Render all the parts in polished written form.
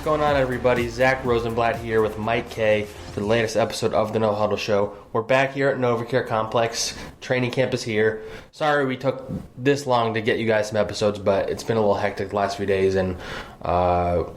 going on, everybody? Zack Rosenblatt here with Mike Kaye for the latest episode of the No Huddle Show. We're back here at NovaCare Complex. Training camp is here. Sorry we took this long to get you guys some episodes, but it's been a little hectic the last few days, and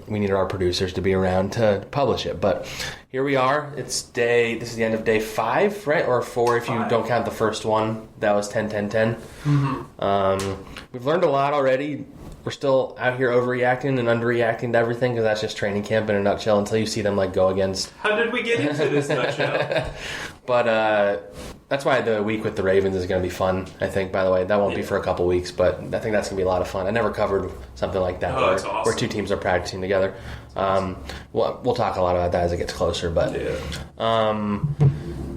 we needed our producers to be around to publish it. But here we are. This is the end of day 5, right? Or 4 if you don't count the first one. That was 10-10-10. Mm-hmm. We've learned a lot already. We're still out here overreacting and underreacting to everything because that's just training camp in a nutshell until you see them go against. How did we get into this nutshell? But that's why the week with the Ravens is going to be fun, I think, by the way. That won't be for a couple weeks, but I think that's going to be a lot of fun. I never covered something like that where two teams are practicing together. We'll talk a lot about that as it gets closer. But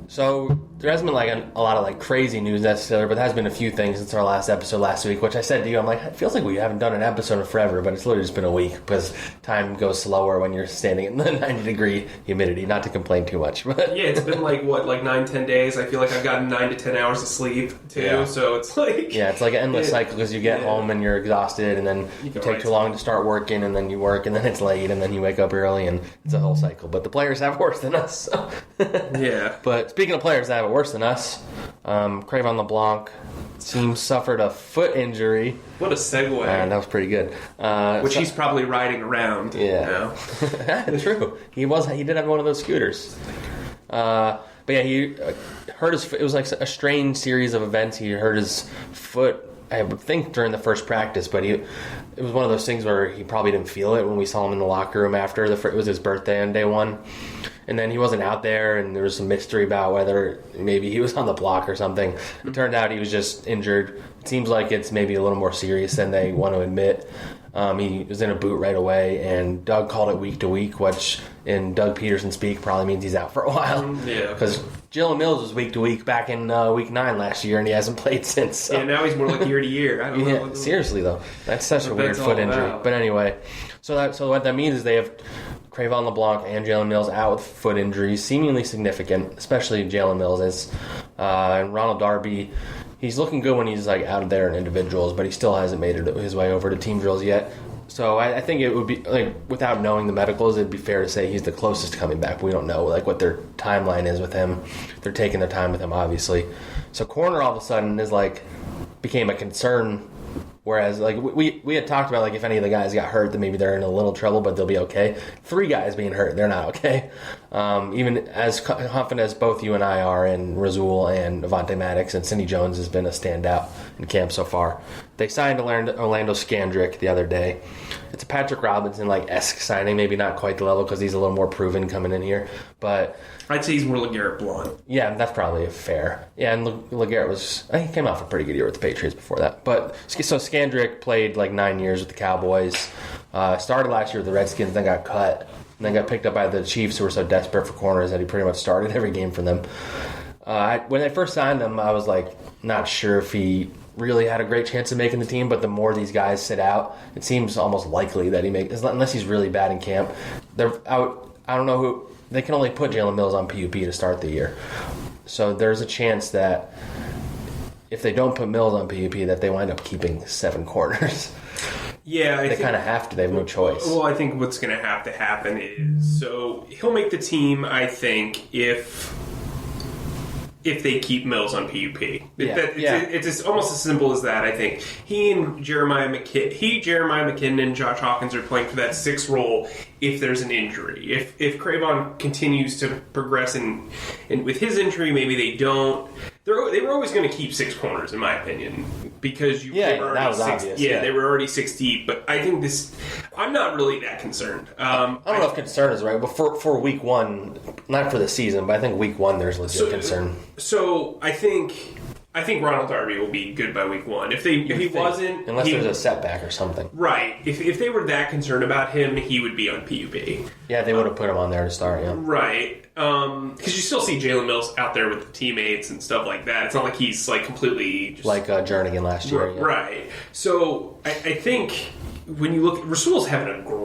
so there hasn't been a lot of crazy news necessarily, but there has been a few things since our last episode last week, which I said to you, it feels like we haven't done an episode in forever, but it's literally just been a week because time goes slower when you're standing in the 90-degree humidity. Not to complain too much, but yeah, it's been 9-10 days. I feel like I've gotten 9 to 10 hours of sleep too, so it's it's like an endless cycle because you get home and you're exhausted, and then you take too long to start working, and then you work, and then it's late, and then you wake up early, and it's a whole cycle. But the players have worse than us. So. Yeah. But speaking of players that have it worse than us, Cravon LeBlanc suffered a foot injury. What a segue. That was pretty good. Which he's probably riding around. Yeah. True. He did have one of those scooters. But yeah, he hurt his foot. It was a strange series of events. He hurt his foot, I would think, during the first practice, but it was one of those things where he probably didn't feel it when we saw him in the locker room after. It was his birthday on day 1. And then he wasn't out there, and there was some mystery about whether maybe he was on the block or something. It turned out he was just injured. It seems like it's maybe a little more serious than they want to admit. He was in a boot right away, and Doug called it week to week, which in Doug Peterson speak probably means he's out for a while. Yeah. Because Jalen Mills was week to week back in week 9 last year, and he hasn't played since. So. Yeah, now he's more like year to year. I don't know. Seriously, though. That's such a weird foot injury. But anyway, so what that means is they have Cravon LeBlanc and Jalen Mills out with foot injuries, seemingly significant, especially Jalen Mills. And Ronald Darby, he's looking good when he's out of there in individuals, but he still hasn't made his way over to team drills yet. So I think it would be, without knowing the medicals, it'd be fair to say he's the closest to coming back. We don't know, what their timeline is with him. They're taking their time with him, obviously. So corner all of a sudden is, became a concern. Whereas, we had talked about, if any of the guys got hurt, then maybe they're in a little trouble, but they'll be okay. 3 guys being hurt, they're not okay. Even as confident as both you and I are in Rasul and Avonte Maddox, and Cindy Jones has been a standout in camp so far. They signed Orlando Scandrick the other day. It's a Patrick Robinson-esque signing, maybe not quite the level because he's a little more proven coming in here, but I'd say he's more LeGarrette Blount. Yeah, that's probably fair. Yeah, and LeGarrette he came off a pretty good year with the Patriots before that. But so Scandrick played 9 years with the Cowboys. Started last year with the Redskins, then got cut, and then got picked up by the Chiefs, who were so desperate for corners that he pretty much started every game for them. When they first signed him, I was not sure if he really had a great chance of making the team, but the more these guys sit out, it seems almost likely that he makes, unless he's really bad in camp. I don't know who. They can only put Jalen Mills on PUP to start the year. So there's a chance that if they don't put Mills on PUP, that they wind up keeping 7 corners. Yeah, they kind of have to. They have no choice. Well, I think what's going to have to happen is, so he'll make the team, I think, if they keep Mills on PUP. It's almost as simple as that, I think. He and Jeremiah McKinnon, and Josh Hawkins are playing for that 6th role if there's an injury. If Cravon continues to progress and with his injury, maybe they don't. They were always going to keep 6 corners, in my opinion, because they were already obvious. They were already 6 deep. But I think I'm not really that concerned. I don't know if concern is right, but for week 1, not for the season, but I think week 1 there's legit concern. So I think Ronald Darby will be good by week 1. If he wasn't, unless there's a setback or something, right? If they were that concerned about him, he would be on PUP. Yeah, they would have put him on there to start. Yeah, right. Because you still see Jalen Mills out there with the teammates and stuff like that. It's not like he's completely just, Jernigan last year. Yeah. Right. So I think when you look, Rasul's having a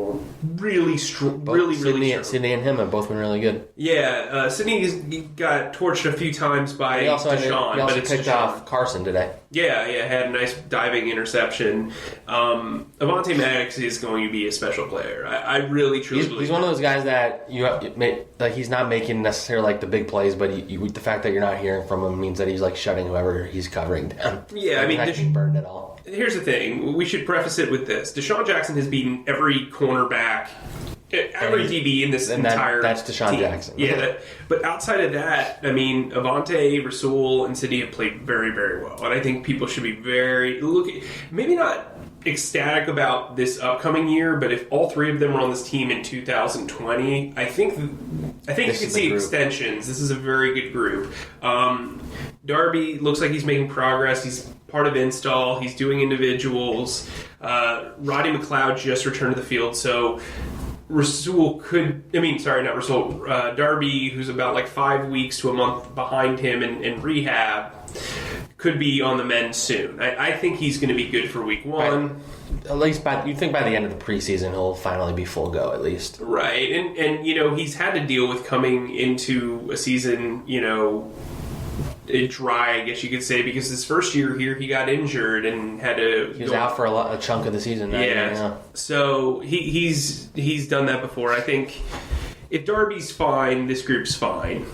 really strong, really strong. Sydney and him have both been really good. Yeah, Sydney got torched a few times by Deshaun. He also picked off Carson today. Yeah, had a nice diving interception. Avonte Maddox is going to be a special player. I really, truly believe he's one of those guys that he's not making necessarily like the big plays, but the fact that you're not hearing from him means that he's like shutting whoever he's covering down. Yeah, I mean, he's not getting burned at all. Here's the thing: we should preface it with this: Deshaun Jackson has beaten every cornerback. Every DB in this entire that's Deshaun team. Jackson. Yeah, but outside of that, I mean, Avonte, Rasul, and Sidney have played very, very well. And I think people should be maybe not ecstatic about this upcoming year, but if all three of them were on this team in 2020, I think you can see extensions. This is a very good group. Darby looks like he's making progress. He's part of install. He's doing individuals. Roddy McLeod just returned to the field, so Darby, who's about like 5 weeks to a month behind him in rehab, could be on the mend soon. I think he's going to be good for week one. Right. At least you think by the end of the preseason he'll finally be full go at least. Right, and he's had to deal with coming into a season, dry, I guess you could say, because his first year here he got injured and had to. He was out for a chunk of the season. Yeah. So he's done that before. I think if Darby's fine, this group's fine.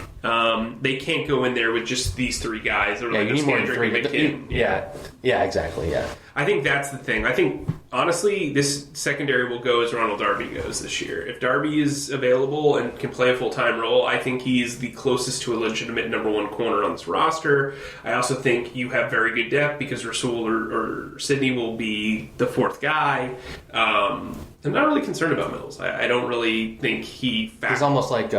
They can't go in there with just these three guys. Or you need more than three. Yeah, exactly. Yeah. I think that's the thing. I think, honestly, this secondary will go as Ronald Darby goes this year. If Darby is available and can play a full-time role, I think he's the closest to a legitimate number one corner on this roster. I also think you have very good depth because Rasul or Sidney will be the fourth guy. I'm not really concerned about Mills. I don't really think he's almost like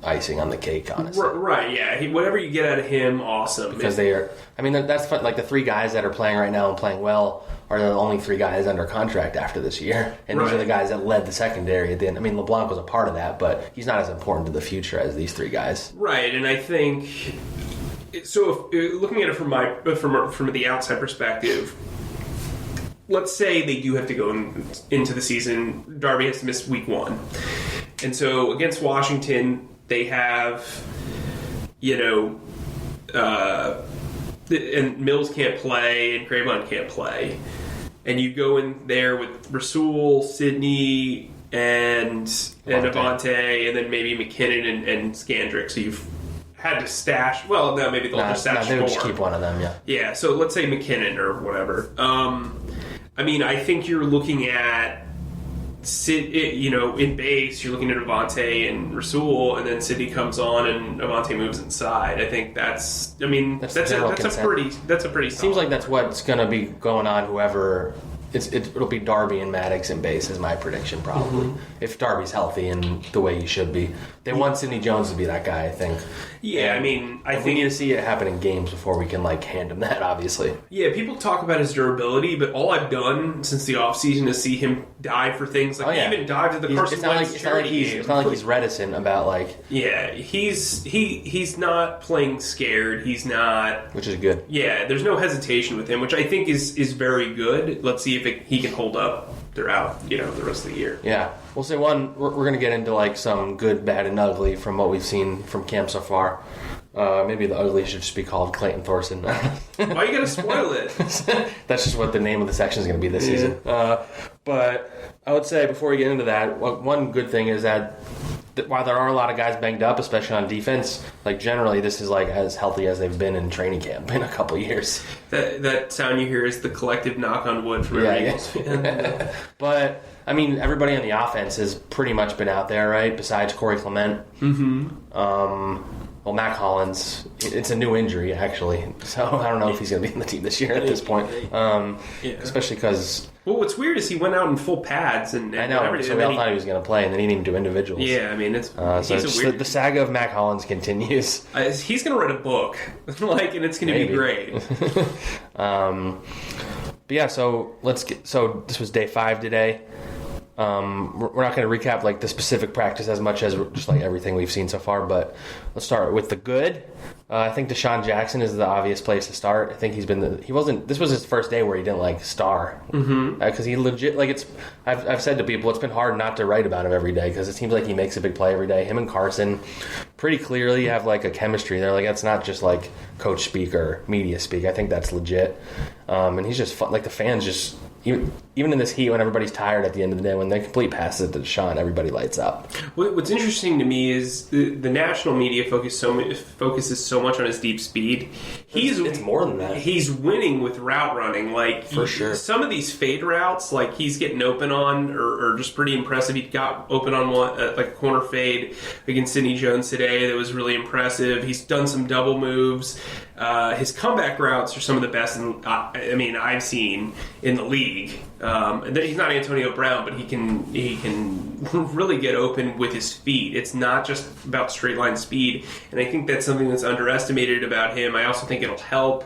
icing on the cake, honestly. Right, yeah. Whatever you get out of him, awesome. Because they are. I mean, that's fun. Like the three guys that are playing right now and playing well are the only three guys under contract after this year, and these are the guys that led the secondary at the end. I mean, LeBlanc was a part of that, but he's not as important to the future as these three guys. Right, and I think so. If, looking at it from the outside perspective. Let's say they do have to go into the season. Darby has to miss week one. And so against Washington, they have, and Mills can't play and Cravon can't play. And you go in there with Rasul, Sidney, and Avonte, and then maybe McKinnon and Scandrick. So you've had to stash. Well, no, maybe they'll just stash they four. would just keep one of them, yeah. Yeah, so let's say McKinnon or whatever. I mean, I think you're looking at in base, you're looking at Avonte and Rasul, and then Sidney comes on and Avonte moves inside. I think that's a pretty solid. Seems like that's what's going to be going on. Whoever it'll be Darby and Maddox in base is my prediction probably. If Darby's healthy and the way he should be. They want Sidney Jones to be that guy, I think. Yeah, and I mean, I think we need to see it happen in games before we can hand him that, obviously. Yeah, people talk about his durability, but all I've done since the offseason is see him dive for things. He even dived at the Carson Wentz charity game. It's not like he's reticent about Yeah, he's not playing scared. He's not, which is good. Yeah, there's no hesitation with him, which I think is very good. Let's see if he can hold up throughout the rest of the year. Yeah, we'll say one. We're going to get into some good, bad, and ugly from what we've seen from camp so far. Maybe the ugly should just be called Clayton Thorson. Why are you going to spoil it? That's just what the name of the section is going to be this season. But I would say before we get into that, one good thing is that while there are a lot of guys banged up, especially on defense, generally this is as healthy as they've been in training camp in a couple years. That sound you hear is the collective knock on wood from every Eagles fan. But I mean, everybody on the offense has pretty much been out there, right? Besides Corey Clement. Mm-hmm. Well, Mac Hollins, it's a new injury, actually. So I don't know if he's going to be in the team this year at this point. Especially because... Well, what's weird is he went out in full pads and I know, everything. So we all thought he was going to play, and then he didn't even do individuals. Yeah, I mean, it's the saga of Mac Hollins continues. He's going to write a book, and it's going to be great. But yeah, so this was day 5 today. We're not going to recap the specific practice as much as just everything we've seen so far, but let's start with the good. I think Deshaun Jackson is the obvious place to start. I think this was his first day where he didn't star. Because he legit, I've said to people, it's been hard not to write about him every day because it seems like he makes a big play every day. Him and Carson pretty clearly have like a chemistry there. Like that's not just like coach speak or media speak. I think that's legit. And he's just fun. Like the fans just even in this heat when everybody's tired at the end of the day, when they complete passes to Deshaun, everybody lights up. What's interesting to me is the national media focuses so much on his deep speed. It's more than that. He's winning with route running. Like for sure. Some of these fade routes, like he's getting open on, or just pretty impressive. He got open on one like a corner fade against Sidney Jones today. That was really impressive. He's done some double moves. His comeback routes are some of the best I've seen in the league. And he's not Antonio Brown, but he can really get open with his feet. It's not just about straight line speed, and I think that's something that's underestimated about him. I also think it'll help.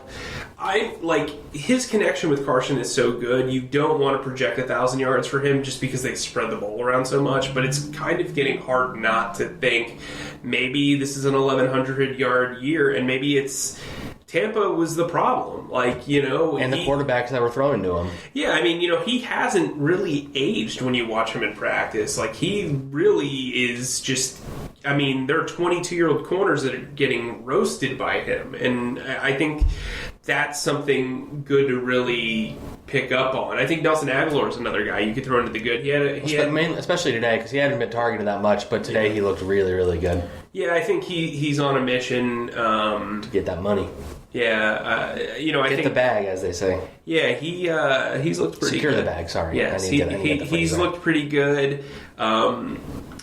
His connection with Carson is so good. You don't want to project 1,000 yards for him just because they spread the ball around so much, but it's kind of getting hard not to think maybe this is an 1,100 yard year, and maybe it's Tampa was the problem, and the quarterbacks that were throwing to him. Yeah, he hasn't really aged when you watch him in practice. Like, he really is just, there are 22-year-old corners that are getting roasted by him, and I think that's something good to really pick up on. I think Nelson Aguilar is another guy you could throw into the good. Especially today, because he hadn't been targeted that much, but today he looked really, really good. Yeah, I think he's on a mission to get that money. Yeah, I think the bag, as they say. Yeah, he's looked pretty Secure good. the bag, sorry. Yes, he's looked pretty good.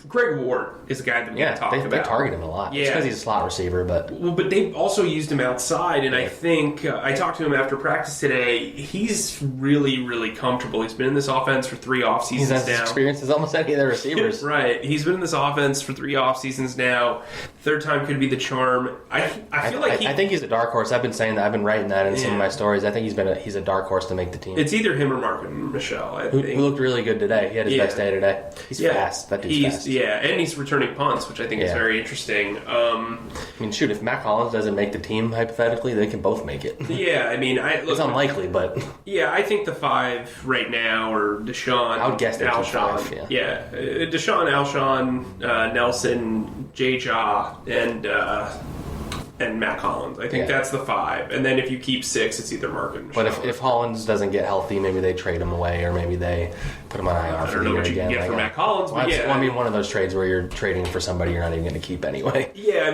Greg Ward is a guy that we talk about. They target him a lot. Yeah. It's because he's a slot receiver, but they've also used him outside, and I think I talked to him after practice today. He's really, really comfortable. He's been in this offense for 3 off seasons now. He's had experience as almost any of the receivers. Right. He's been in this offense for 3 off seasons now. Third time could be the charm. I think he's a dark horse. I've been saying that. I've been writing that in some of my stories. I think he's a dark horse to make the team. It's either him or Marvin Michelle. Who looked really good today. He had his best day today. He's fast. That dude's fast. Yeah, and he's returning punts, which I think is very interesting. If Matt Collins doesn't make the team, hypothetically, they can both make it. Yeah, it's unlikely, but yeah, I think the 5 right now are Deshaun. I would guess they're Alshon. 5. Yeah, Deshaun, Alshon, Nelson, Jay Jaw, and Matt Collins. I think that's the 5. And then if you keep 6, it's either Marvin. But if Hollins doesn't get healthy, maybe they trade him away, or maybe they put him on IR for the year again. I don't know what you can get for Matt Collins. One of those trades where you're trading for somebody you're not even going to keep anyway. Yeah,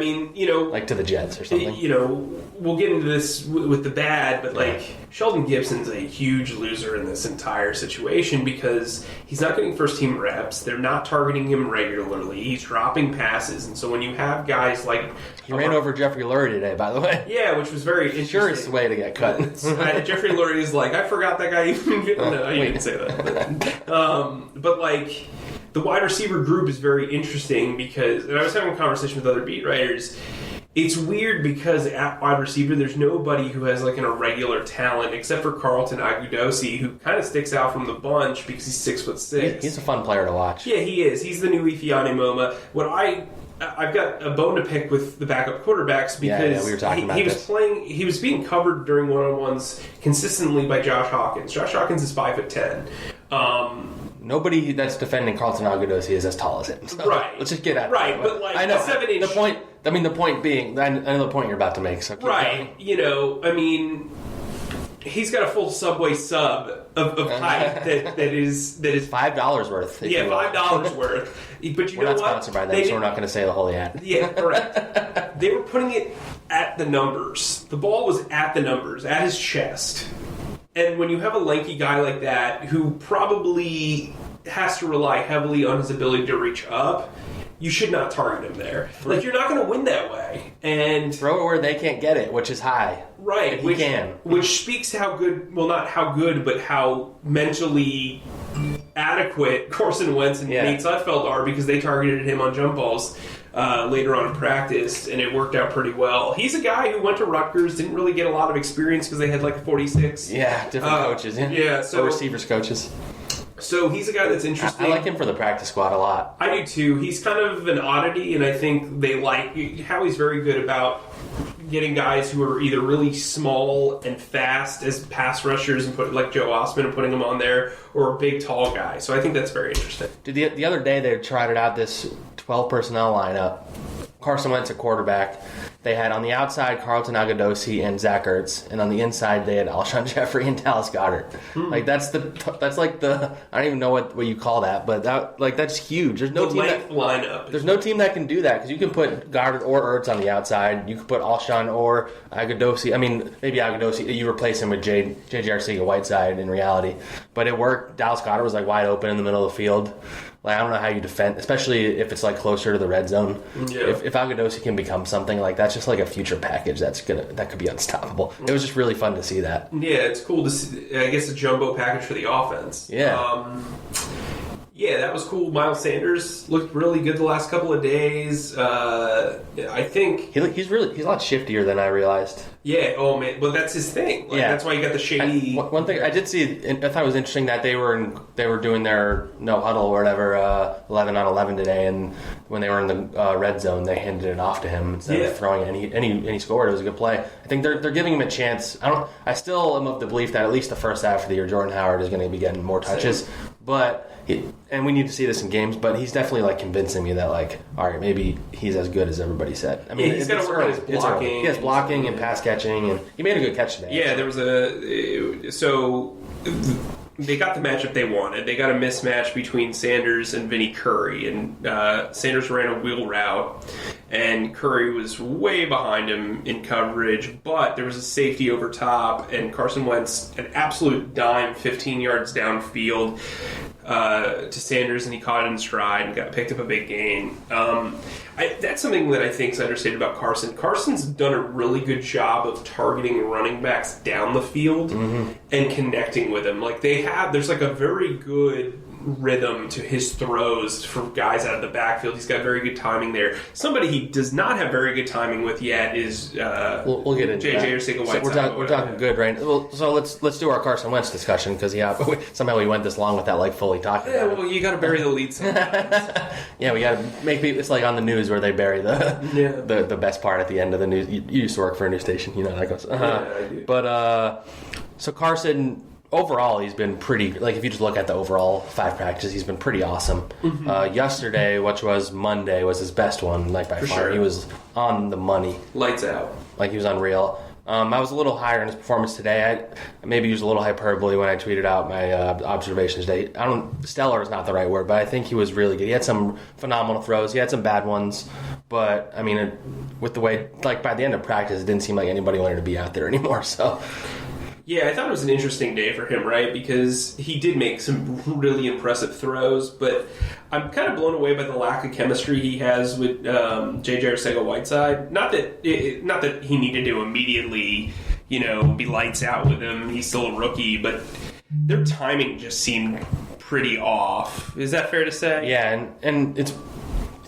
like to the Jets or something. We'll get into this with the bad, but Sheldon Gibson's a huge loser in this entire situation because he's not getting first team reps. They're not targeting him regularly. He's dropping passes, and so when you have guys like he ran over Jeffrey Lurie today, by the way. Yeah, which was very interesting. Sure, it's the way to get cut. Jeffrey Lurie is like, I forgot that guy even. No, you didn't say that. But the wide receiver group is very interesting because, and I was having a conversation with other beat writers. It's weird because at wide receiver, there's nobody who has an irregular talent except for Carlton Agudosi, who kind of sticks out from the bunch because he's 6'6". He's a fun player to watch. Yeah, he is. He's the new Ifeanyi Moma. I've got a bone to pick with the backup quarterbacks because we were talking about this. He was being covered during one-on-ones consistently by Josh Hawkins. Josh Hawkins is 5'10". Nobody that's defending Carlton Agudosi is as tall as him. So right. Let's just get at it. Right, but I know. 7-inch... The point being, I know the point you're about to make. So right. He's got a full Subway sub of height that is $5 worth. Yeah, $5 worth. But we're not sponsored by them, so we're not going to say the holy ad. Yeah, correct. They were putting it at the numbers. The ball was at the numbers, at his chest. And when you have a lanky guy like that who probably has to rely heavily on his ability to reach up, you should not target him there. You're not going to win that way. And throw it where they can't get it, which is high. Right. Which speaks to how good, well, not how good, but how mentally adequate Carson Wentz and Nate Sudfeld are because they targeted him on jump balls later on in practice, and it worked out pretty well. He's a guy who went to Rutgers, didn't really get a lot of experience because they had 46. Yeah, different coaches. Yeah, so receivers coaches. So he's a guy that's interesting. I like him for the practice squad a lot. I do too. He's kind of an oddity, and I think they Howie's very good about getting guys who are either really small and fast as pass rushers and put like Joe Osman and putting them on there, or a big tall guy. So I think that's very interesting. The other day they tried it out, this 12 personnel lineup. Carson Wentz at quarterback, they had on the outside Carlton Agudosi and Zack Ertz, and on the inside they had Alshon Jeffrey and Dallas Goedert. Like that's like the I don't even know what you call that, but that's huge. There's no lineup. There's no team that can do that because you can put Goddard or Ertz on the outside. You can put Alshon or Agudosi. I mean, maybe Agudosi. You replace him with J.J. Arcega-Whiteside in reality, but it worked. Dallas Goedert was like wide open in the middle of the field. Like, I don't know how you defend, especially if it's like closer to the red zone. Yeah. If Agudosi can become something like that's just like a future package that could be unstoppable. It was just really fun to see that. Yeah, it's cool to see. I guess a jumbo package for the offense. Yeah. Yeah, that was cool. Miles Sanders looked really good the last couple of days. I think he's a lot shiftier than I realized. Yeah. Oh man. Well, that's his thing. Like, that's why you got the shady. One thing I did see, I thought it was interesting that they were doing their no huddle or whatever 11 on 11 today, and when they were in the red zone, they handed it off to him instead of throwing it, and he scored. It was a good play. I think they're giving him a chance. I still am of the belief that at least the first half of the year, Jordan Howard is going to be getting more touches, but. And we need to see this in games, but he's definitely like convincing me that like, all right, maybe he's as good as everybody said. I mean, he's got to work on his blocking. He has blocking and pass catching, and he made a good catch today. Yeah, there was so they got the matchup they wanted. They got a mismatch between Sanders and Vinnie Curry, and Sanders ran a wheel route, and Curry was way behind him in coverage, but there was a safety over top, and Carson Wentz, an absolute dime 15 yards downfield, to Sanders, and he caught it in stride and picked up a big gain. That's something that I think is understated about Carson. Carson's done a really good job of targeting running backs down the field and connecting with them. Like there's like a very good rhythm to his throws for guys out of the backfield. He's got very good timing there. Somebody he does not have very good timing with yet is we'll get into J.J. Arcega-Whiteside. So we're talking good, right? Well, so let's do our Carson Wentz discussion because somehow we went this long without like fully talking. Yeah, about well, you got to bury the lead sometimes. Yeah, we got to make people. It's like on the news where they bury the best part at the end of the news. You used to work for a news station, you know how that goes. Yeah, I do. But so Carson. Overall, he's been pretty. Like if you just look at the overall 5 practices, he's been pretty awesome. Yesterday, which was Monday, was his best one, like by far. Sure. He was on the money, lights out. Like he was unreal. I was a little higher in his performance today. I maybe used a little hyperbole when I tweeted out my observations today. Stellar is not the right word, but I think he was really good. He had some phenomenal throws. He had some bad ones, but I mean, with the way, like by the end of practice, it didn't seem like anybody wanted to be out there anymore. So. Yeah, I thought it was an interesting day for him, right? Because he did make some really impressive throws, but I'm kind of blown away by the lack of chemistry he has with J.J. Arcega-Whiteside. Not that he needed to immediately, be lights out with him. He's still a rookie, but their timing just seemed pretty off. Is that fair to say? Yeah, and it's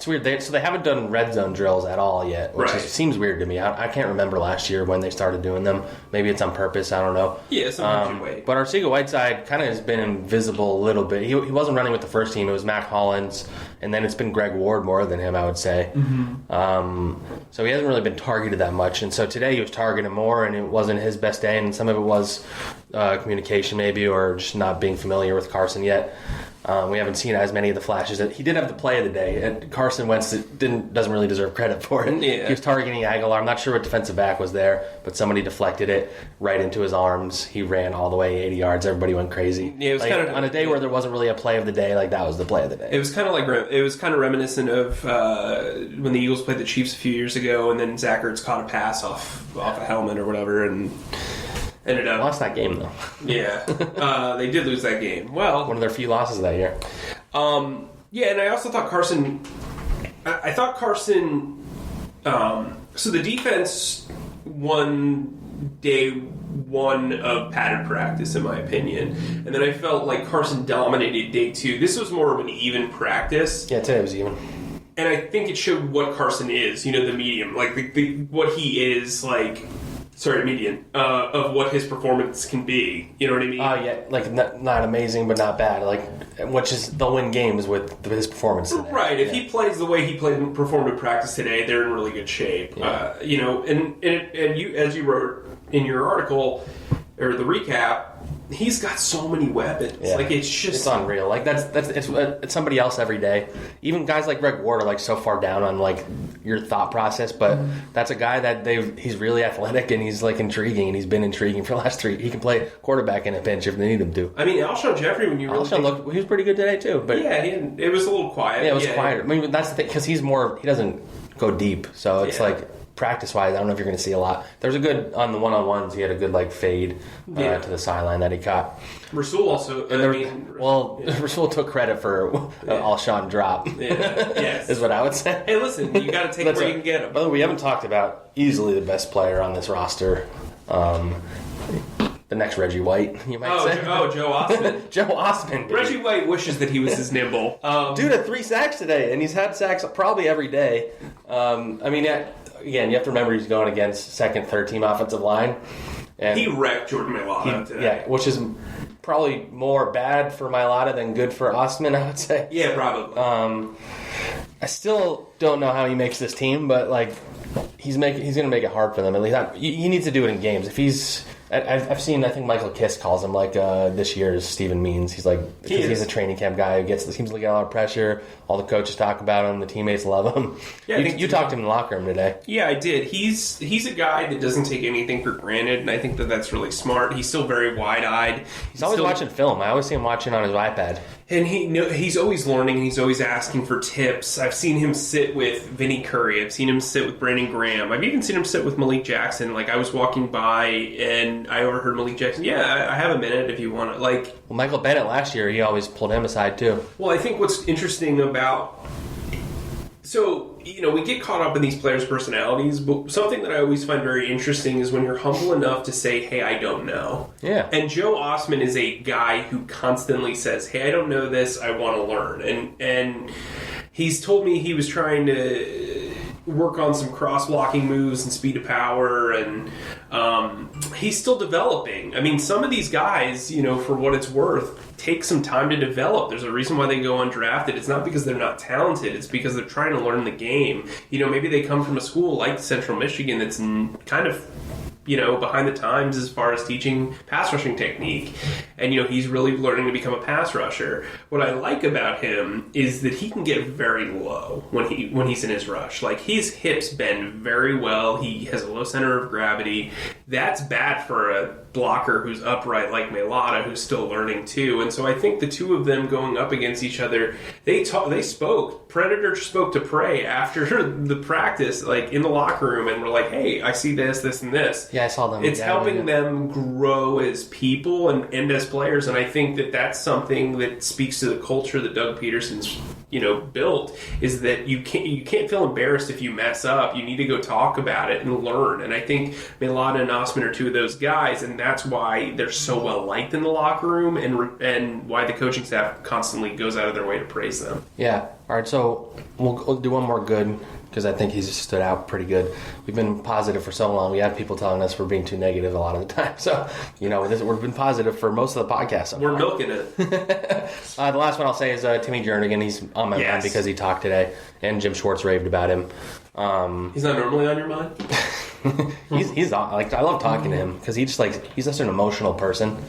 weird. They haven't done red zone drills at all yet, which seems weird to me. I can't remember last year when they started doing them. Maybe it's on purpose. I don't know. Yeah, sometimes you wait. But Arcega-Whiteside kind of has been invisible a little bit. He wasn't running with the first team. It was Mac Hollins, and then it's been Greg Ward more than him, I would say. So he hasn't really been targeted that much. And so today he was targeted more, and it wasn't his best day. And some of it was communication maybe, or just not being familiar with Carson yet. We haven't seen as many of the flashes. He did have the play of the day, and Carson Wentz doesn't really deserve credit for it. Yeah. He was targeting Aguilar. I'm not sure what defensive back was there, but somebody deflected it right into his arms. He ran all the way 80 yards. Everybody went crazy. Yeah, it was kind of on a day where there wasn't really a play of the day. Like that was the play of the day. It was kind of reminiscent of when the Eagles played the Chiefs a few years ago, and then Zack Ertz caught a pass off a helmet or whatever, and. Ended up lost that game though. Yeah, they did lose that game. Well, one of their few losses that year. Yeah, and I also thought Carson. I thought Carson. So the defense won day 1 of padded practice, in my opinion, and then I felt like Carson dominated day 2. This was more of an even practice. Yeah, today was even. And I think it showed what Carson is. The medium, like what he is, like. Sorry, median, of what his performance can be. You know what I mean? Yeah, like not amazing, but not bad. Like, which is they'll win games with his performance today. Right. If he plays the way he performed in practice today, they're in really good shape. Yeah. And you, as you wrote in your article or the recap, he's got so many weapons. Yeah. Like, it's unreal. Like, it's somebody else every day. Even guys like Greg Ward are like so far down on like your thought process, but that's a guy that he's really athletic and he's like intriguing, and he's been intriguing for the last 3. He can play quarterback in a pinch if they need him to. I mean, Alshon Jeffrey, when you really he was pretty good today too. But yeah, it was a little quiet. Yeah, it was quieter. I mean, that's the thing, because he doesn't go deep, so it's like. Practice-wise, I don't know if you're going to see a lot. There's a good, on the one-on-ones, he had a good, like, fade to the sideline that he caught. Rasul also, Rasul took credit for Alshon drop. Yes. Is what I would say. Hey, listen, you got to take where you can get him. By the way, we haven't talked about easily the best player on this roster. The next Reggie White, you might say. Joe Osman. Joe Osman. Dude. Reggie White wishes that he was as nimble. Dude had 3 sacks today, and he's had sacks probably every day. Again, you have to remember he's going against second, third team offensive line. And he wrecked Jordan Mailata today. Yeah, which is probably more bad for Mailata than good for Osman, I would say. Yeah, probably. I still don't know how he makes this team, but like he's going to make it hard for them. At least he needs to do it in games. If he's I've seen, I think Michael Kiss calls him like this year's Steven Means. He's like, he's a training camp guy who seems to get a lot of pressure. All the coaches talk about him. The teammates love him. Yeah, you talked to him in the locker room today. Yeah, I did. He's a guy that doesn't take anything for granted, and I think that's really smart. He's still very wide-eyed. He's always watching film. I always see him watching on his iPad. And he's always learning, and he's always asking for tips. I've seen him sit with Vinny Curry. I've seen him sit with Brandon Graham. I've even seen him sit with Malik Jackson. Like, I was walking by, and I overheard Malik Jackson, I have a minute if you want to. Like, well, Michael Bennett last year, he always pulled him aside, too. Well, I think what's interesting about... So, we get caught up in these players' personalities, but something that I always find very interesting is when you're humble enough to say, hey, I don't know. Yeah. And Joe Osman is a guy who constantly says, hey, I don't know this, I want to learn. And he's told me he was trying to work on some cross-blocking moves and speed of power, and he's still developing. I mean, some of these guys, for what it's worth, take some time to develop. There's a reason why they go undrafted. It's not because they're not talented. It's because they're trying to learn the game. Maybe they come from a school like Central Michigan that's kind of behind the times as far as teaching pass rushing technique. And, he's really learning to become a pass rusher. What I like about him is that he can get very low when he's in his rush. Like, his hips bend very well. He has a low center of gravity. That's bad for a blocker who's upright like Mailata, who's still learning too. And so I think the two of them going up against each other, they spoke. Predator spoke to Prey after the practice, like in the locker room, and were like, hey, I see this, this, and this. Yeah, I saw them. It's helping them grow as people and as players, and I think that that's something that speaks to the culture that Doug Peterson's built, is that you can't feel embarrassed if you mess up. You need to go talk about it and learn. And I think Mailata and Osman are two of those guys, and that's why they're so well liked in the locker room, and why the coaching staff constantly goes out of their way to praise them. Yeah. All right, so we'll do one more good, because I think he's stood out pretty good. We've been positive for so long. We have people telling us we're being too negative a lot of the time. So, we've been positive for most of the podcast. We're milking it. The last one I'll say is Timmy Jernigan. He's on my mind because he talked today, and Jim Schwartz raved about him. He's not normally on your mind? he's like, I love talking to him because he's just an emotional person.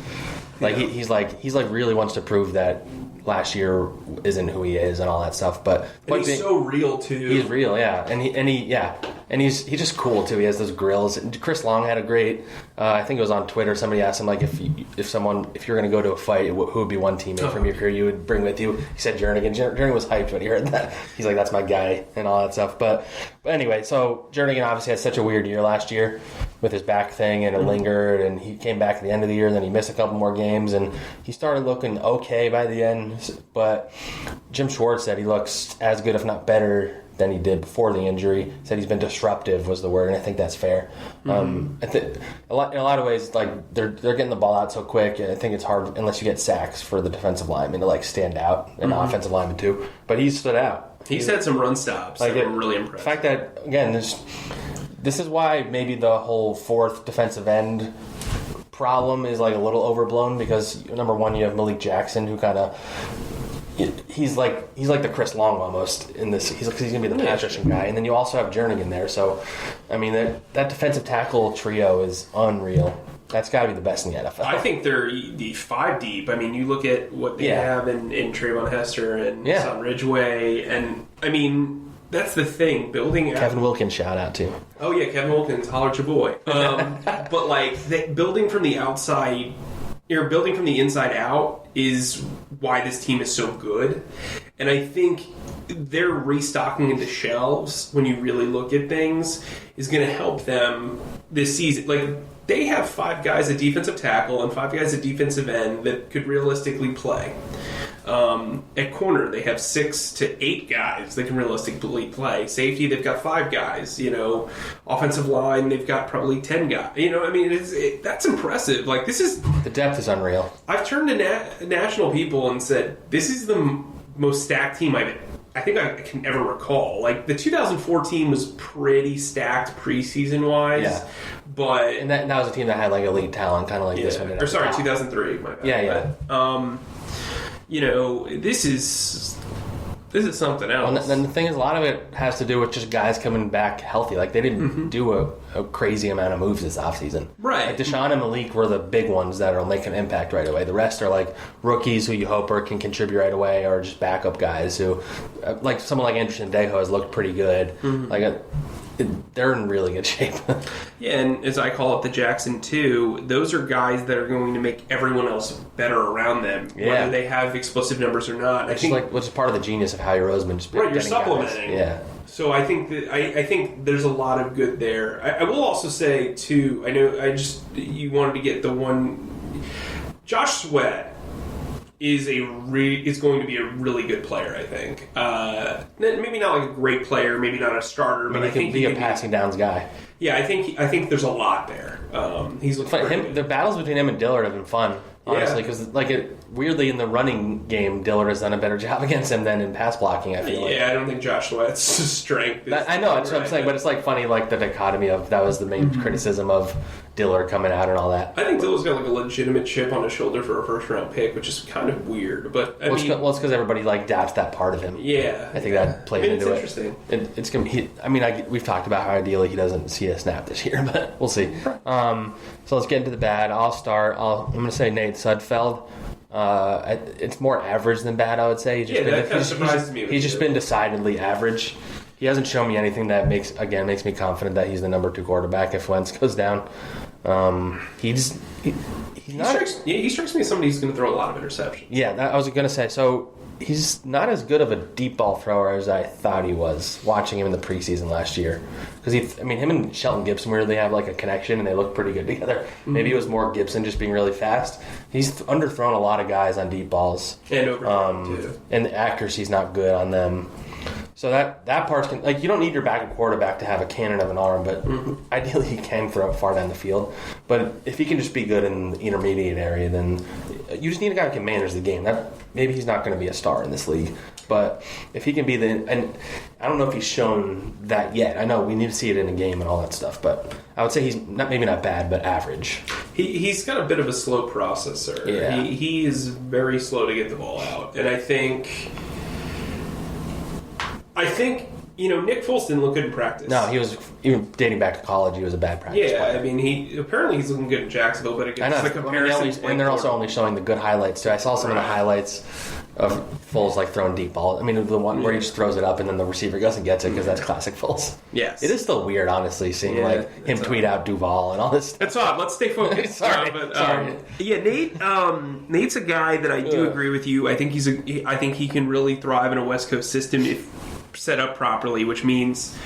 Like he's really wants to prove that last year isn't who he is and all that stuff. But he's so real too. He's real, yeah, and he's just cool too. He has those grills. And Chris Long had a great. I think it was on Twitter. Somebody asked him like if you're going to go to a fight, who would be one teammate from your career you would bring with you? He said Jernigan. Jernigan was hyped when he heard that. He's like, that's my guy and all that stuff. But anyway, so Jernigan obviously had such a weird year last year with his back thing, and it lingered, and he came back at the end of the year, and then he missed a couple more games, and he started looking okay by the end. But Jim Schwartz said he looks as good, if not better, than he did before the injury. Said he's been disruptive was the word, and I think that's fair. I think in a lot of ways, like they're getting the ball out so quick. I think it's hard unless you get sacks for the defensive lineman to like stand out, and offensive lineman too. But he stood out. He's had some run stops that were really impressive. The fact that again, this is why maybe the whole fourth defensive end problem is like a little overblown, because number one, you have Malik Jackson, who kind of he's like the Chris Long almost in this. He's gonna be the pass rushing guy, and then you also have Jernigan there. So, I mean that defensive tackle trio is unreal. That's got to be the best in the NFL. I think they're the 5 deep. I mean, you look at what they have in Trayvon Hester and Son Ridgeway, and I mean, that's the thing. Building Kevin Wilkins, shout out to. Oh yeah, Kevin Wilkins, holler at your boy. But like building from the outside, you're building from the inside out is why this team is so good, and I think they're restocking the shelves when you really look at things is going to help them this season. Like, they have 5 guys at defensive tackle and 5 guys at defensive end that could realistically play. At corner, they have 6 to 8 guys that can realistically play. Safety, they've got 5 guys. Offensive line, they've got probably 10 guys. I mean, that's impressive. Like, this is the depth is unreal. I've turned to national people and said, this is the most stacked team I think I can ever recall. Like, the 2014 was pretty stacked preseason wise, but and that was a team that had like elite talent, kind of like this one. Or sorry, 2003. My bad. Yeah. But, this is something else. Well, and the thing is, a lot of it has to do with just guys coming back healthy. Like, they didn't do a crazy amount of moves this offseason. Right. Like, Deshaun and Malik were the big ones that will make an impact right away. The rest are like rookies who you hope can contribute right away, or just backup guys who, like someone like Anderson Dejo has looked pretty good. They're in really good shape. Yeah, and as I call it, the Jackson 2, those are guys that are going to make everyone else better around them, whether they have explosive numbers or not. Which is part of the genius of Howie Roseman. Just you're supplementing. Guys. Yeah. So I think that I think there's a lot of good there. I will also say, too, I know you wanted to get the one... Josh Sweat is going to be a really good player, I think. Maybe not like a great player, maybe not a starter, but I think he can be a passing downs guy. Yeah, I think there's a lot there. He's looking the battles between him and Dillard have been fun, honestly, because weirdly in the running game, Dillard has done a better job against him than in pass blocking. I feel like. Yeah, I don't think Josh Sweat's strength is... I know, that's what I'm saying, but it's like funny, like the dichotomy of that was the main criticism of Dillard coming out and all that. I think Dillard's got like a legitimate chip on his shoulder for a first-round pick, which is kind of weird, but I mean... It's because everybody doubts that part of him. Yeah. I think that plays into it. It's interesting. It's going to we've talked about how ideally he doesn't see a snap this year, but we'll see. So let's get into the bad. I'll start. I'm going to say Nate Sudfeld. It's more average than bad, I would say. That kind of surprises me. He's just been decidedly average. He hasn't shown me anything that makes me confident that he's the number 2 quarterback if Wentz goes down. He strikes me as somebody who's going to throw a lot of interceptions. Yeah, I was going to say. So he's not as good of a deep ball thrower as I thought he was watching him in the preseason last year. Because him and Shelton Gibson really have like a connection and they look pretty good together. Mm-hmm. Maybe it was more Gibson just being really fast. He's underthrown a lot of guys on deep balls. And overthrown too. And the accuracy's not good on them. So that part's you don't need your backup quarterback to have a cannon of an arm, but ideally he can throw it far down the field. But if he can just be good in the intermediate area, then you just need a guy who can manage the game. Maybe he's not going to be a star in this league, but if he can be and I don't know if he's shown that yet. I know we need to see it in a game and all that stuff, but I would say he's maybe not bad, but average. He's got a bit of a slow processor. Yeah. He is very slow to get the ball out, and I think Nick Foles didn't look good in practice. No, he was, even dating back to college, he was a bad practice player. I mean, he's looking good in Jacksonville, but against the comparison... and they're also only showing the good highlights, too. I saw some of the highlights of Foles, throwing deep ball. I mean, the one where he just throws it up and then the receiver doesn't get it because that's classic Foles. Yes. It is still weird, honestly, seeing him tweet out Duval and all this stuff. That's odd. Let's stay focused. Sorry. Nate's a guy that I do agree with you. I think he can really thrive in a West Coast system if set up properly, which means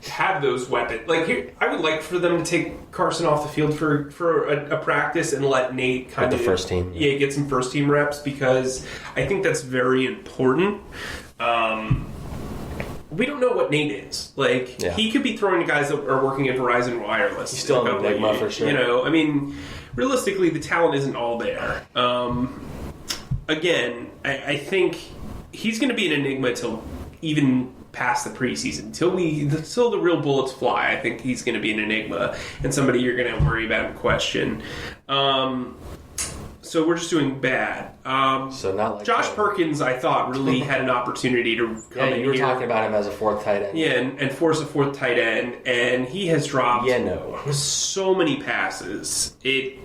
have those weapons. I would like for them to take Carson off the field for a practice and let Nate kind of the first team. Yeah, get some first team reps, because I think that's very important. We don't know what Nate is. He could be throwing to guys that are working at Verizon Wireless. He's still an enigma for sure. Realistically, the talent isn't all there. Again, I think he's going to be an enigma till even past the preseason. Until the real bullets fly, I think he's going to be an enigma and somebody you're going to worry about and question. So we're just doing bad. So not like Josh Perkins, I thought, really had an opportunity to come in you were here. talking about him as a fourth tight end. Yeah, and force a fourth tight end, and he has dropped so many passes. They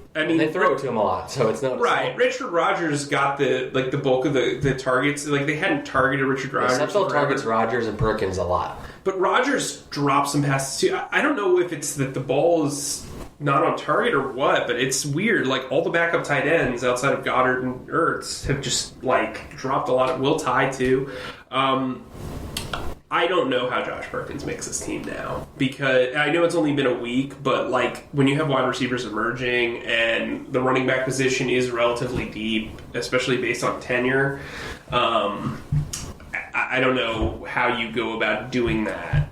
throw it to him a lot, so it's noticeable. Right. Richard Rodgers got the bulk of the targets. Like, they hadn't targeted Richard Rodgers. Sudfeld targets Rodgers and Perkins a lot. But Rodgers dropped some passes too. I don't know if it's that the ball is not on target or what, but it's weird. Like, all the backup tight ends outside of Goddard and Ertz have just, like, dropped a lot of... Will Tye, too. I don't know how Josh Perkins makes this team now, because I know it's only been a week, but, like, when you have wide receivers emerging and the running back position is relatively deep, especially based on tenure, I don't know how you go about doing that.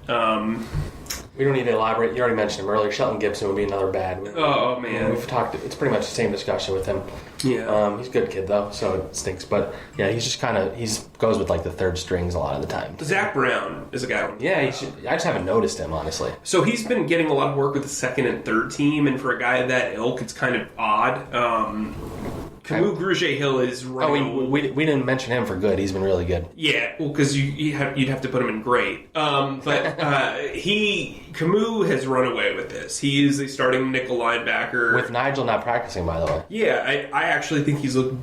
We don't need to elaborate. You already mentioned him earlier. Shelton Gibson would be another bad one. Oh, man. We've talked. It's pretty much the same discussion with him. Yeah. He's a good kid, though, so it stinks. But, yeah, he's just kind of... He goes with, like, the third strings a lot of the time. Zack Brown is a guy. Yeah, I just haven't noticed him, honestly. So he's been getting a lot of work with the second and third team, and for a guy of that ilk, it's kind of odd. Camus Grugier-Hill is right. Oh, we didn't mention him for good. He's been really good. Yeah, well, because you'd have to put him in great. But Camus has run away with this. He is a starting nickel linebacker. With Nigel not practicing, by the way. Yeah, I actually think he's looked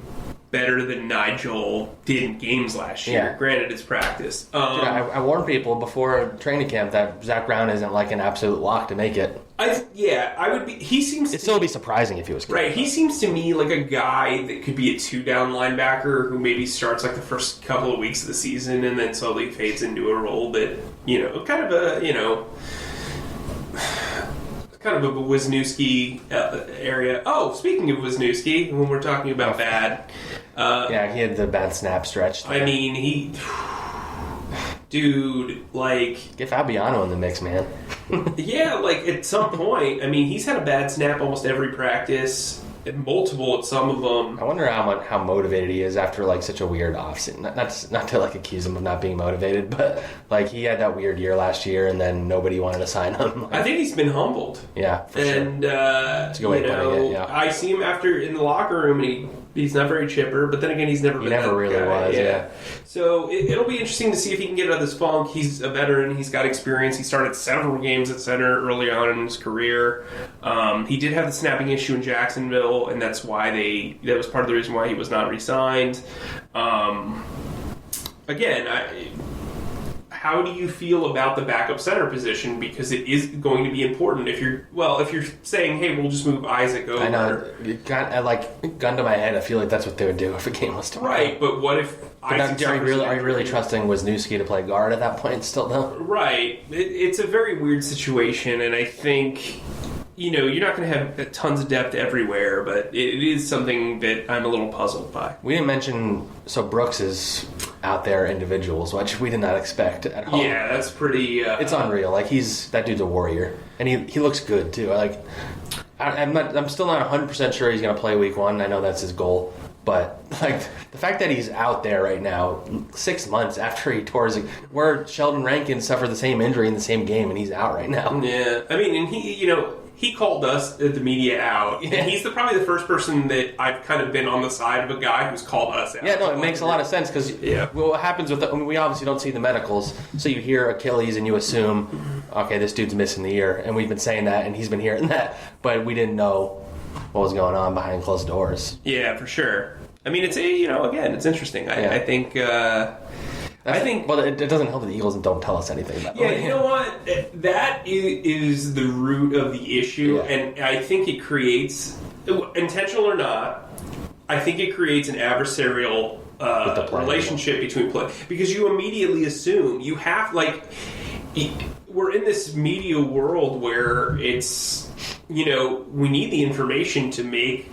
better than Nigel did in games last year. Yeah. Granted, it's practice. Dude, I warned people before training camp that Zack Brown isn't like an absolute lock to make it. I would be. He seems. It'd still be surprising if he was good. Right. He seems to me like a guy that could be a 2-down linebacker who maybe starts like the first couple of weeks of the season and then slowly fades into a role that, kind of a Wisniewski area. Oh, speaking of Wisniewski, when we're talking about bad, yeah, he had the bad snap stretch there. I mean, dude, like... Get Fabiano in the mix, man. Yeah, like, at some point, I mean, he's had a bad snap almost every practice, and multiple at some of them. I wonder how motivated he is after, like, such a weird offseason. Not to, like, accuse him of not being motivated, but, like, he had that weird year last year, and then nobody wanted to sign him. I think he's been humbled. Yeah, for sure. And, That's a good way of putting it, yeah. I see him after in the locker room, and he's not very chipper, but then again, he's never been that really guy. was, yeah. So it'll be interesting to see if he can get out of this funk. He's a veteran. He's got experience. He started several games at center early on in his career. He did have the snapping issue in Jacksonville, and that's why that was part of the reason why he was not re-signed. How do you feel about the backup center position? Because it is going to be important if you're saying, hey, we'll just move Isaac over. I know. Gun to my head, I feel like that's what they would do if a game was tomorrow. Are you really trusting Wisniewski to play guard at that point still, though? Right. It's a very weird situation, and I think... you're not going to have tons of depth everywhere, but it is something that I'm a little puzzled by. We didn't mention, Brooks is out there individuals, which we did not expect at all. Yeah, that's pretty... it's unreal. Like, that dude's a warrior. And he looks good, too. I'm still not 100% sure he's going to play week 1. I know that's his goal. But, like, the fact that he's out there right now, 6 months after he tore where Sheldon Rankin suffered the same injury in the same game, and he's out right now. Yeah. I mean, and he called us, the media, out. Yeah. And he's probably the first person that I've kind of been on the side of a guy who's called us out. Yeah, no, it makes a lot of sense because what happens we obviously don't see the medicals, so you hear Achilles and you assume, okay, this dude's missing the ear, and we've been saying that, and he's been hearing that, but we didn't know what was going on behind closed doors. Yeah, for sure. I mean, it's again, it's interesting. I think. Well, it doesn't help that the Eagles don't tell us anything about it. Yeah, you know what? That is the root of the issue, and I think it creates, intentional or not, I think it creates an adversarial relationship between play. Because you immediately assume you have, we're in this media world where it's, we need the information to make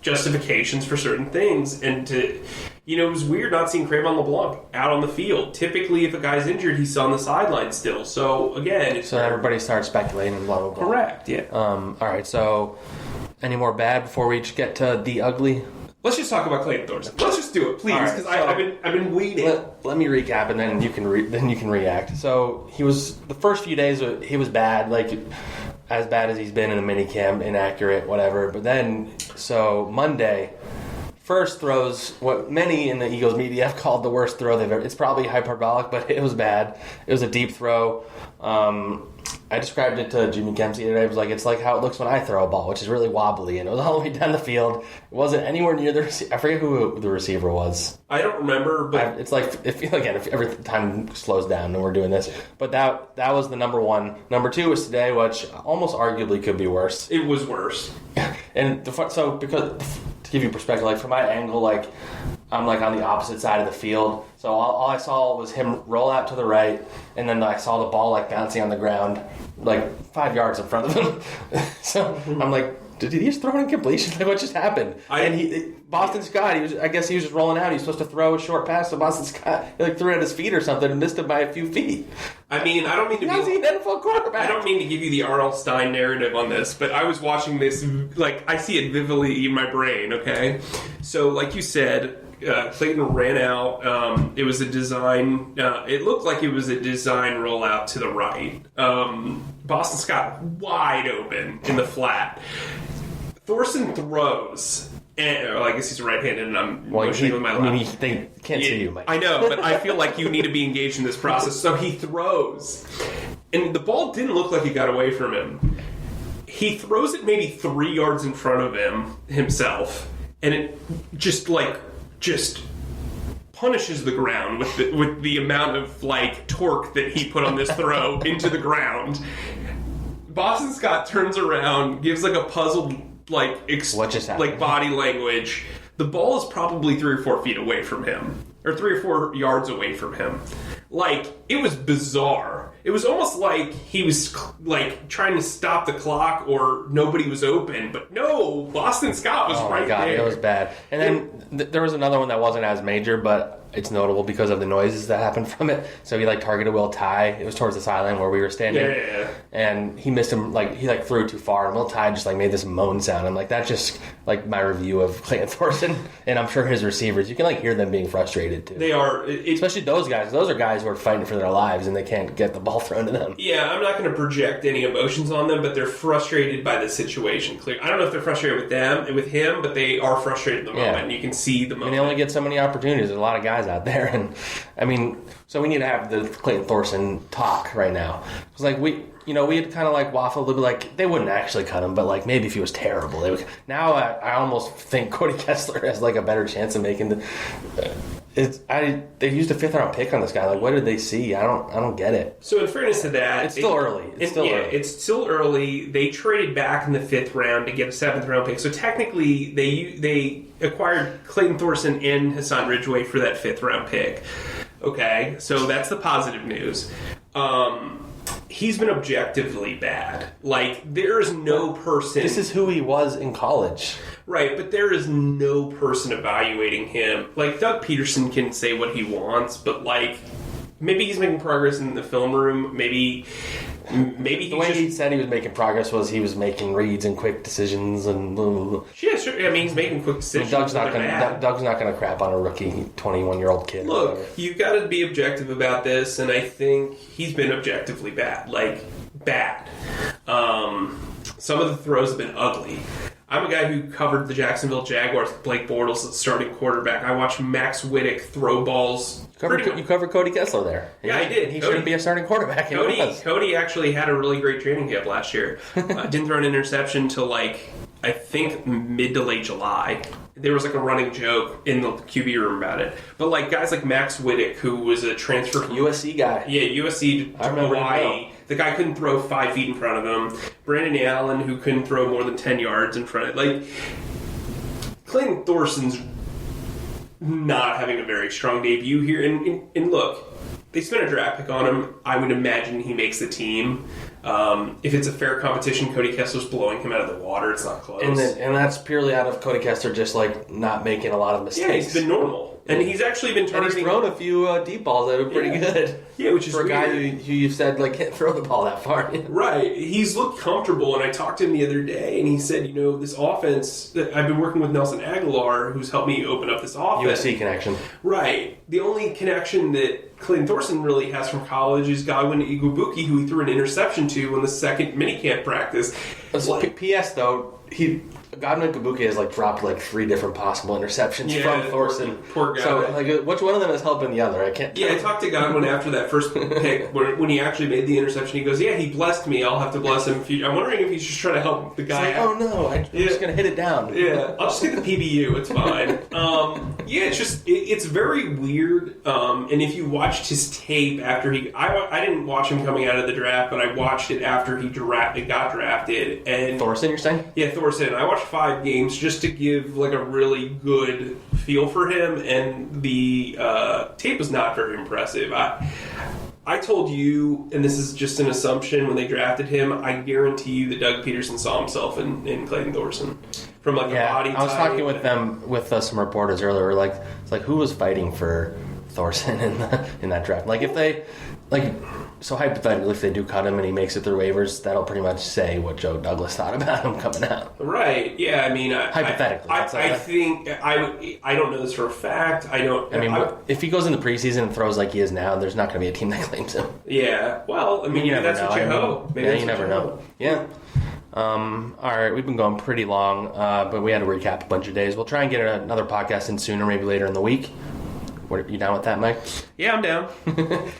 justifications for certain things, and to... it was weird not seeing Cravon LeBlanc out on the field. Typically, if a guy's injured, he's on the sideline still. So, again... So everybody starts speculating and blah, blah, blah. Correct, yeah. All right, so any more bad before we get to the ugly? Let's just talk about Clayton Thorson. Let's just do it, please, because I've been waiting. Let me recap, and then you can react. So, he was... The first few days, he was bad, as bad as he's been in the minicamp, inaccurate, whatever. But then, so Monday, first throws, what many in the Eagles media have called the worst throw they've ever. It's probably hyperbolic, but it was bad. It was a deep throw. I described it to Jimmy Kempsey today. I was like, it's like how it looks when I throw a ball, which is really wobbly, and it was all the way down the field. It wasn't anywhere near the receiver. I forget who the receiver was. I don't remember, but it's like if every time slows down and we're doing this. But that was the number one. Number two was today, which almost arguably could be worse. It was worse. And because to give you perspective, like from my angle, like I'm like on the opposite side of the field, so all I saw was him roll out to the right, and then I saw the ball like bouncing on the ground, like 5 yards in front of him. So I'm like, did he just throw an incompletion? Like, what just happened? Boston Scott, I guess he was just rolling out. He was supposed to throw a short pass to Boston Scott. He like threw it at his feet or something and missed him by a few feet. I mean, I don't mean to be an NFL quarterback. I don't mean to give you the R.L. Stein narrative on this, but I was watching this, like, I see it vividly in my brain, okay? So, like you said, Clayton ran out. It was a design. It looked like it was a design rollout to the right. Boston Scott wide open in the flat. Thorson throws. I guess he's right-handed, and I'm motioning with my left. I mean, they can't see you, Mike. I know, but I feel like you need to be engaged in this process. So he throws, and the ball didn't look like it got away from him. He throws it maybe 3 yards in front of himself, and it just punishes the ground with the amount of like torque that he put on this throw into the ground. Boston Scott turns around, gives like a puzzled what just happened? Like body language. The ball is probably 3 or 4 feet away from him, or 3 or 4 yards away from him. Like, it was bizarre. It was almost like he was like trying to stop the clock or nobody was open. But no, Boston Scott was right there. Oh my God, it was bad. And then there was another one that wasn't as major, but it's notable because of the noises that happened from it. So he targeted Will Tye. It was towards the sideline where we were standing. Yeah. And he missed him. He threw too far, and Will Tye just made this moan sound. I'm like, that's just my review of Clayton Thorson, and I'm sure his receivers. You can hear them being frustrated too. They are, especially those guys. Those are guys who are fighting for their lives, and they can't get the ball thrown to them. Yeah, I'm not going to project any emotions on them, but they're frustrated by the situation. I don't know if they're frustrated with him, but they are frustrated at the moment. And you can see the moment. And they only get so many opportunities. There's a lot of guys out there, and I mean, so we need to have the Clayton Thorson talk right now. Because we had kind of waffled a little bit, they wouldn't actually cut him, but maybe if he was terrible, they would. Now I almost think Cody Kessler has a better chance of making the. They used a 5th round pick on this guy. What did they see? I don't get it. So in fairness to that, it's still early. It's still early. They traded back in the 5th round to get a 7th round pick. So technically, they acquired Clayton Thorson and Hassan Ridgeway for that 5th round pick. Okay, so that's the positive news. He's been objectively bad. There is no person... This is who he was in college. Right, but there is no person evaluating him. Doug Peterson can say what he wants, but, maybe he's making progress in the film room. Maybe the way he said he was making progress was he was making reads and quick decisions and blah, blah, blah. Yeah, sure. I mean, he's making quick decisions. Doug's not going to crap on a rookie 21-year-old kid. Look, you've got to be objective about this, and I think he's been objectively bad. Bad. Some of the throws have been ugly. I'm a guy who covered the Jacksonville Jaguars with Blake Bortles as starting quarterback. I watched Max Widdick throw balls. You covered Cody Kessler there. Yeah, I did. He shouldn't be a starting quarterback. Cody actually had a really great training camp last year. Didn't throw an interception until I think mid to late July. There was a running joke in the QB room about it. But guys like Max Widdick, who was a transfer from USC guy. Yeah, USC to Hawaii. The guy couldn't throw 5 feet in front of him. Brandon Allen, who couldn't throw more than 10 yards in front of Clayton Thorson's not having a very strong debut here. And look, they spent a draft pick on him. I would imagine he makes the team. If it's a fair competition, Cody Kessler's blowing him out of the water. It's not close. And that's purely out of Cody Kessler just not making a lot of mistakes. Yeah, he's been normal. And he's actually been targeting... And he's thrown a few deep balls that have been pretty good. Yeah, which is for a guy who you've said can't throw the ball that far. Right. He's looked comfortable, and I talked to him the other day, and he said, this offense... I've been working with Nelson Aguilar, who's helped me open up this offense. USC connection. Right. The only connection that Clayton Thorson really has from college is Godwin Igwebuike, who he threw an interception to in the second minicamp practice. P.S. though, Godwin Kabuki has dropped 3 different possible interceptions from Thorson. Poor guy. So which one of them is helping the other? I can't tell. Yeah, I talked to Godwin after that first pick when he actually made the interception. He goes, "Yeah, he blessed me. I'll have to bless him." I'm wondering if he's just trying to help the guy out. Oh no, I'm just gonna hit it down. Yeah, I'll just hit the PBU. It's fine. It's very weird. And if you watched his tape after I didn't watch him coming out of the draft, but I watched it after he got drafted. And Thorson, you're saying? Yeah, Thorson. I watched 5 games just to give a really good feel for him, and the tape was not very impressive. I told you, and this is just an assumption, when they drafted him, I guarantee you that Doug Peterson saw himself in Clayton Thorson. From a body type. I was talking with some reporters earlier, it's who was fighting for Thorson in that draft? If they, so hypothetically, if they do cut him and he makes it through waivers, that'll pretty much say what Joe Douglas thought about him coming out. Right, yeah, I mean... hypothetically. I think... I don't know this for a fact. If he goes in the preseason and throws like he is now, there's not going to be a team that claims him. Yeah, well, maybe that's what you hope. You never know. Yeah. All right, we've been going pretty long, but we had to recap a bunch of days. We'll try and get another podcast in sooner, maybe later in the week. You down with that, Mike? Yeah, I'm down.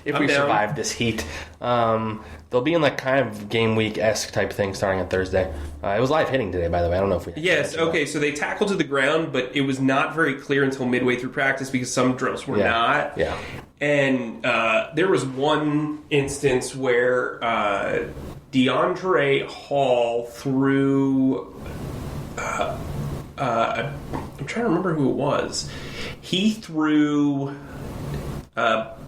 If we survive this heat. They'll be in kind of game week-esque type thing starting on Thursday. It was live hitting today, by the way. I don't know if we... Yes, okay, so they tackled to the ground, but it was not very clear until midway through practice because some drills were not. Yeah. And there was one instance where DeAndre Hall threw... I'm trying to remember who it was. He threw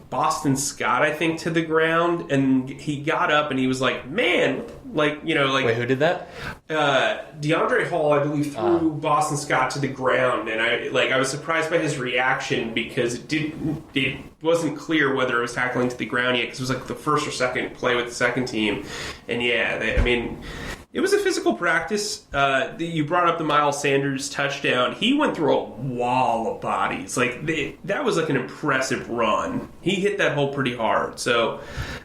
Boston Scott, I think, to the ground, and he got up and he was like, "Man, Wait, who did that? DeAndre Hall, I believe, threw Boston Scott to the ground, and I was surprised by his reaction because it wasn't clear whether it was tackling to the ground yet because it was the first or second play with the second team, and it was a physical practice. You brought up the Miles Sanders touchdown. He went through a wall of bodies. That was an impressive run. He hit that hole pretty hard. So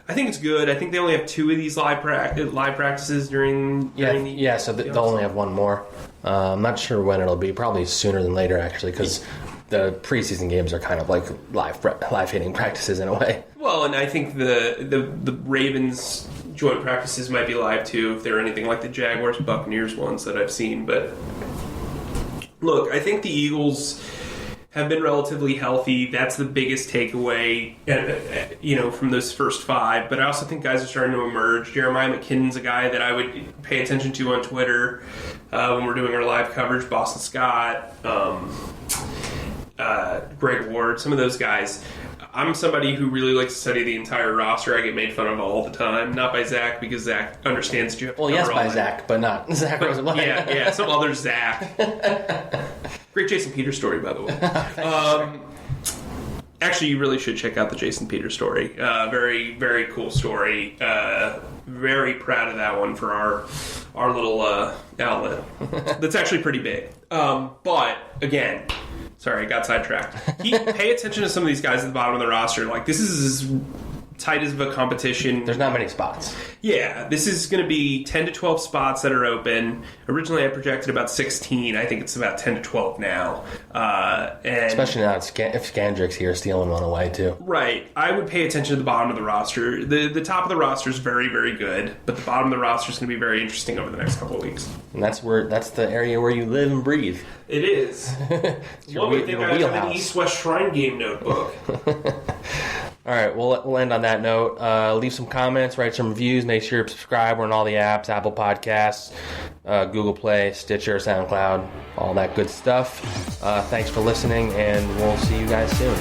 I think it's good. I think they only have 2 of these live practices during the so they'll only have 1 more. I'm not sure when it'll be. Probably sooner than later, actually, because the preseason games are kind of like live hitting practices in a way. Well, and I think the Ravens joint practices might be live too if they're anything like the Jaguars Buccaneers ones that I've seen. But look, I think the Eagles have been relatively healthy. That's the biggest takeaway, from those first 5. But I also think guys are starting to emerge. Jeremiah McKinnon's a guy that I would pay attention to on Twitter when we're doing our live coverage. Boston Scott, Greg Ward, some of those guys. I'm somebody who really likes to study the entire roster. I get made fun of all the time. Not by Zack, because Zack understands that you have to cover all Zack, but not Zack Rosenblatt. Yeah, some other Zack. Great Jason Peters story, by the way. Actually, you really should check out the Jason Peters story. Very, very cool story. Very proud of that one for our little outlet. That's actually pretty big. But, again... Sorry, I got sidetracked. Pay attention to some of these guys at the bottom of the roster. This is as tight as of a competition. There's not many spots. Yeah, this is going to be 10 to 12 spots that are open. Originally, I projected about 16. I think it's about 10 to 12 now. And especially now if Scandrick's here stealing one away, too. Right. I would pay attention to the bottom of the roster. The top of the roster is very, very good, but the bottom of the roster is going to be very interesting over the next couple of weeks. And that's the area where you live and breathe. It is. One would think I have an East-West Shrine Game notebook. All right, we'll end on that note. Leave some comments, write some reviews. Make sure you subscribe. We're on all the apps, Apple Podcasts, Google Play, Stitcher, SoundCloud, all that good stuff. Thanks for listening, and we'll see you guys soon.